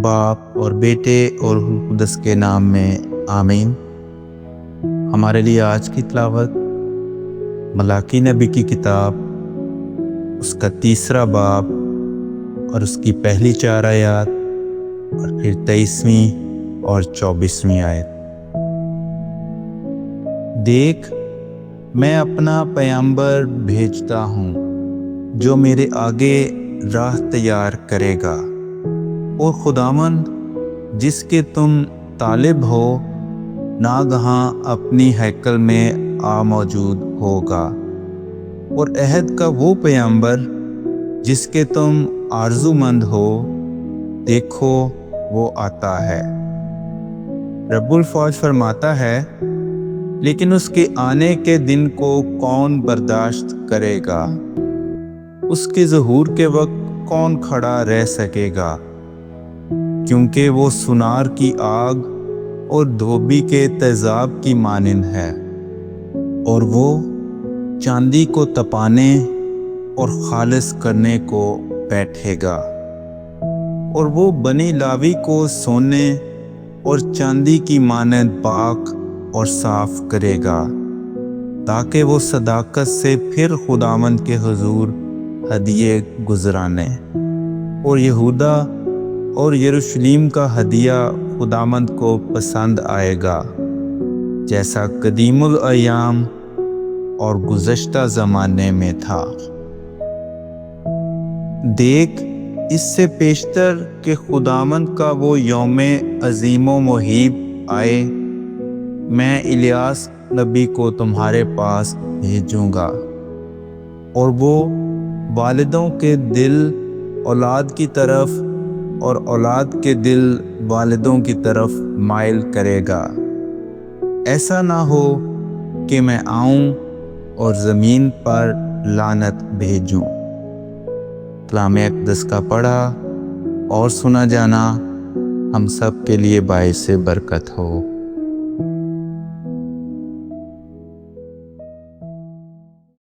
باپ اور بیٹے اور روح القدس کے نام میں آمین۔ ہمارے لیے آج کی تلاوت ملاکی نبی کی کتاب، اس کا 3 باب اور اس کی پہلی 4 آیات اور پھر 23ویں اور 24ویں آیت۔ دیکھ، میں اپنا پیغمبر بھیجتا ہوں جو میرے آگے راہ تیار کرے گا، اور خداوند جس کے تم طالب ہو ناگہاں اپنی ہیکل میں آ موجود ہوگا، اور عہد کا وہ پیغمبر جس کے تم آرزو مند ہو، دیکھو وہ آتا ہے۔ رب الفوج فرماتا ہے، لیکن اس کے آنے کے دن کو کون برداشت کرے گا؟ اس کے ظہور کے وقت کون کھڑا رہ سکے گا؟ کیونکہ وہ سونار کی آگ اور دھوبی کے تیزاب کی مانند ہے، اور وہ چاندی کو تپانے اور خالص کرنے کو بیٹھے گا، اور وہ بنی لاوی کو سونے اور چاندی کی مانند پاک اور صاف کرے گا، تاکہ وہ صداقت سے پھر خداوند کے حضور ہدیے گزرانے، اور یہودا اور یروشلیم کا ہدیہ خداوند کو پسند آئے گا، جیسا قدیم الایام اور گزشتہ زمانے میں تھا۔ دیکھ، اس سے پیشتر کہ خداوند کا وہ یوم عظیم و مہیب آئے، میں الیاس نبی کو تمہارے پاس بھیجوں گا، اور وہ والدوں کے دل اولاد کی طرف اور اولاد کے دل والدوں کی طرف مائل کرے گا۔ ایسا نہ ہو کہ میں آؤں اور زمین پر لعنت بھیجوں۔ کلام اقدس کا پڑھا اور سنا جانا ہم سب کے لیے باعث برکت ہو۔